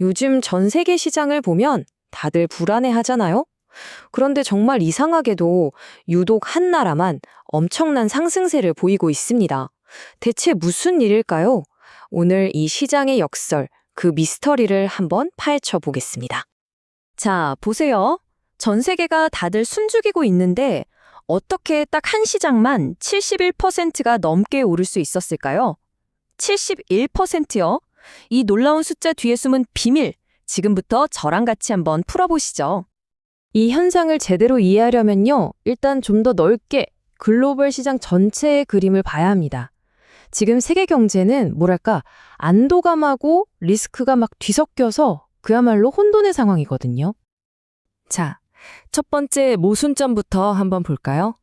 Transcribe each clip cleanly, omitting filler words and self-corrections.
요즘 전 세계 시장을 보면 다들 불안해 하잖아요? 그런데 정말 이상하게도 유독 한 나라만 엄청난 상승세를 보이고 있습니다. 대체 무슨 일일까요? 오늘 이 시장의 역설, 그 미스터리를 한번 파헤쳐 보겠습니다. 자, 보세요. 전 세계가 다들 숨죽이고 있는데 어떻게 딱 한 시장만 71%가 넘게 오를 수 있었을까요? 71%요? 이 놀라운 숫자 뒤에 숨은 비밀, 지금부터 저랑 같이 한번 풀어보시죠. 이 현상을 제대로 이해하려면요, 일단 좀 더 넓게 글로벌 시장 전체의 그림을 봐야 합니다. 지금 세계 경제는 뭐랄까, 안도감하고 리스크가 막 뒤섞여서 그야말로 혼돈의 상황이거든요. 자, 첫 번째 모순점부터 한번 볼까요?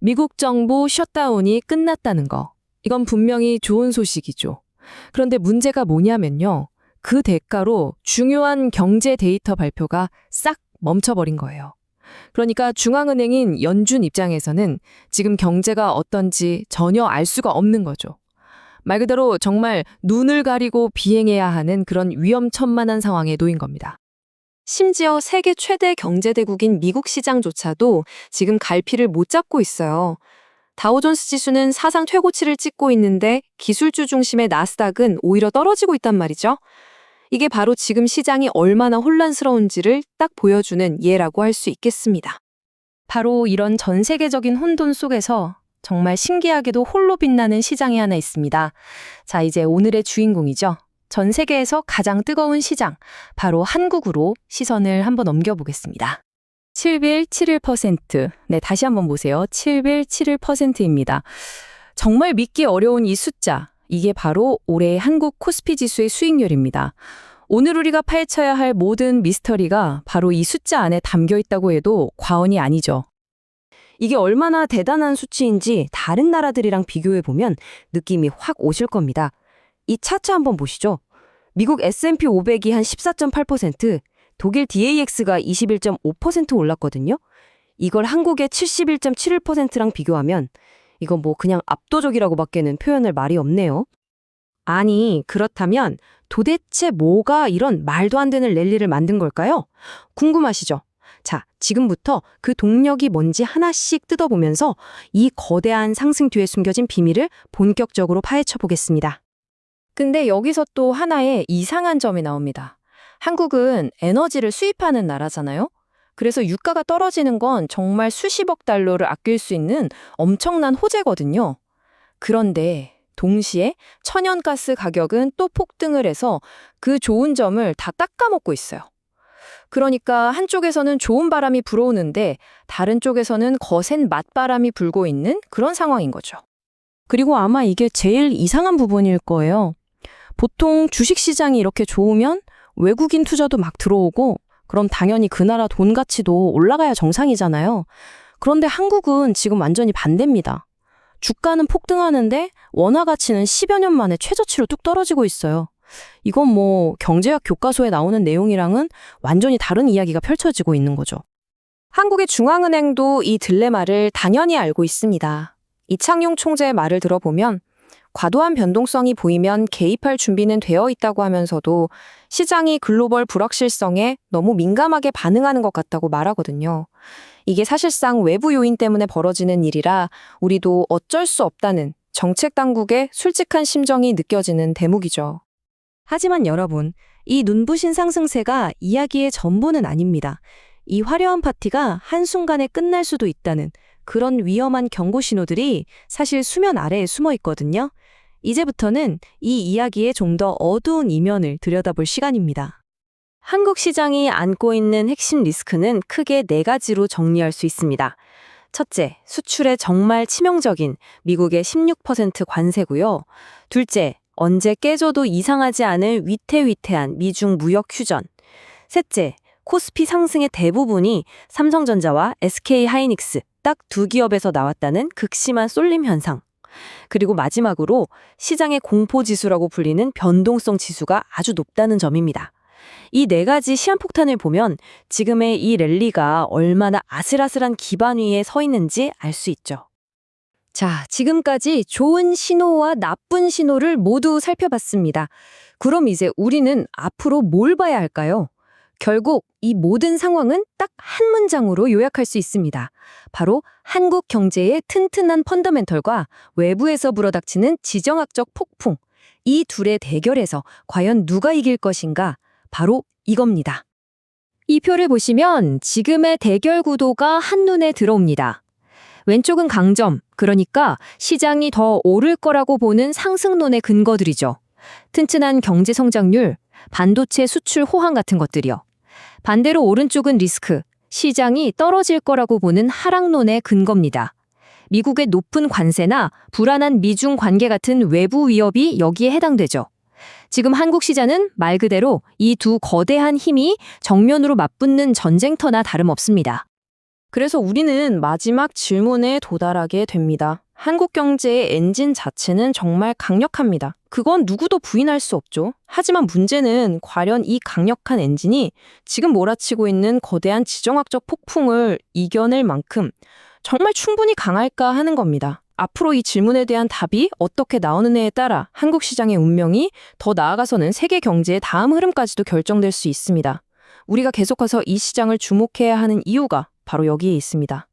미국 정부 셧다운이 끝났다는 거. 이건 분명히 좋은 소식이죠. 그런데 문제가 뭐냐면요. 그 대가로 중요한 경제 데이터 발표가 싹 멈춰버린 거예요. 그러니까 중앙은행인 연준 입장에서는 지금 경제가 어떤지 전혀 알 수가 없는 거죠. 말 그대로 정말 눈을 가리고 비행해야 하는 그런 위험천만한 상황에 놓인 겁니다. 심지어 세계 최대 경제대국인 미국 시장조차도 지금 갈피를 못 잡고 있어요. 다우존스 지수는 사상 최고치를 찍고 있는데 기술주 중심의 나스닥은 오히려 떨어지고 있단 말이죠. 이게 바로 지금 시장이 얼마나 혼란스러운지를 딱 보여주는 예라고 할 수 있겠습니다. 바로 이런 전 세계적인 혼돈 속에서 정말 신기하게도 홀로 빛나는 시장이 하나 있습니다. 자, 이제 오늘의 주인공이죠. 전 세계에서 가장 뜨거운 시장, 바로 한국으로 시선을 한번 옮겨보겠습니다. 771%. 네, 다시 한번 보세요. 771%입니다. 정말 믿기 어려운 이 숫자. 이게 바로 올해 한국 코스피 지수의 수익률입니다. 오늘 우리가 파헤쳐야 할 모든 미스터리가 바로 이 숫자 안에 담겨 있다고 해도 과언이 아니죠. 이게 얼마나 대단한 수치인지 다른 나라들이랑 비교해보면 느낌이 확 오실 겁니다. 이 차트 한번 보시죠. 미국 S&P 500이 한 14.8%, 독일 DAX가 21.5% 올랐거든요. 이걸 한국의 71.71%랑 비교하면 이건 뭐 그냥 압도적이라고밖에는 표현할 말이 없네요. 아니, 그렇다면 도대체 뭐가 이런 말도 안 되는 랠리를 만든 걸까요? 궁금하시죠? 자, 지금부터 그 동력이 뭔지 하나씩 뜯어보면서 이 거대한 상승 뒤에 숨겨진 비밀을 본격적으로 파헤쳐 보겠습니다. 근데 여기서 또 하나의 이상한 점이 나옵니다. 한국은 에너지를 수입하는 나라잖아요. 그래서 유가가 떨어지는 건 정말 수십억 달러를 아낄 수 있는 엄청난 호재거든요. 그런데 동시에 천연가스 가격은 또 폭등을 해서 그 좋은 점을 다 깎아먹고 있어요. 그러니까 한쪽에서는 좋은 바람이 불어오는데 다른 쪽에서는 거센 맞바람이 불고 있는 그런 상황인 거죠. 그리고 아마 이게 제일 이상한 부분일 거예요. 보통 주식시장이 이렇게 좋으면 외국인 투자도 막 들어오고 그럼 당연히 그 나라 돈 가치도 올라가야 정상이잖아요. 그런데 한국은 지금 완전히 반대입니다. 주가는 폭등하는데 원화 가치는 10여 년 만에 최저치로 뚝 떨어지고 있어요. 이건 뭐 경제학 교과서에 나오는 내용이랑은 완전히 다른 이야기가 펼쳐지고 있는 거죠. 한국의 중앙은행도 이 딜레마를 당연히 알고 있습니다. 이창용 총재의 말을 들어보면 과도한 변동성이 보이면 개입할 준비는 되어 있다고 하면서도 시장이 글로벌 불확실성에 너무 민감하게 반응하는 것 같다고 말하거든요. 이게 사실상 외부 요인 때문에 벌어지는 일이라 우리도 어쩔 수 없다는 정책 당국의 솔직한 심정이 느껴지는 대목이죠. 하지만 여러분, 이 눈부신 상승세가 이야기의 전부는 아닙니다. 이 화려한 파티가 한순간에 끝날 수도 있다는 그런 위험한 경고 신호들이 사실 수면 아래에 숨어 있거든요. 이제부터는 이 이야기의 좀 더 어두운 이면을 들여다볼 시간입니다. 한국 시장이 안고 있는 핵심 리스크는 크게 4가지로 정리할 수 있습니다. 첫째, 수출에 정말 치명적인 미국의 16% 관세고요. 둘째, 언제 깨져도 이상하지 않을 위태위태한 미중 무역 휴전. 셋째, 코스피 상승의 대부분이 삼성전자와 SK하이닉스 딱 2기업에서 나왔다는 극심한 쏠림 현상. 그리고 마지막으로 시장의 공포지수라고 불리는 변동성 지수가 아주 높다는 점입니다. 이 4가지 시한폭탄을 보면 지금의 이 랠리가 얼마나 아슬아슬한 기반 위에 서 있는지 알 수 있죠. 자, 지금까지 좋은 신호와 나쁜 신호를 모두 살펴봤습니다. 그럼 이제 우리는 앞으로 뭘 봐야 할까요? 결국 이 모든 상황은 딱 한 문장으로 요약할 수 있습니다. 바로 한국 경제의 튼튼한 펀더멘털과 외부에서 불어닥치는 지정학적 폭풍. 이 둘의 대결에서 과연 누가 이길 것인가? 바로 이겁니다. 이 표를 보시면 지금의 대결 구도가 한눈에 들어옵니다. 왼쪽은 강점, 그러니까 시장이 더 오를 거라고 보는 상승론의 근거들이죠. 튼튼한 경제 성장률, 반도체 수출 호황 같은 것들이요. 반대로 오른쪽은 리스크, 시장이 떨어질 거라고 보는 하락론의 근거입니다. 미국의 높은 관세나 불안한 미중 관계 같은 외부 위협이 여기에 해당되죠. 지금 한국 시장은 말 그대로 이 두 거대한 힘이 정면으로 맞붙는 전쟁터나 다름없습니다. 그래서 우리는 마지막 질문에 도달하게 됩니다. 한국 경제의 엔진 자체는 정말 강력합니다. 그건 누구도 부인할 수 없죠. 하지만 문제는 과연 이 강력한 엔진이 지금 몰아치고 있는 거대한 지정학적 폭풍을 이겨낼 만큼 정말 충분히 강할까 하는 겁니다. 앞으로 이 질문에 대한 답이 어떻게 나오느냐에 따라 한국 시장의 운명이 더 나아가서는 세계 경제의 다음 흐름까지도 결정될 수 있습니다. 우리가 계속해서 이 시장을 주목해야 하는 이유가 바로 여기에 있습니다.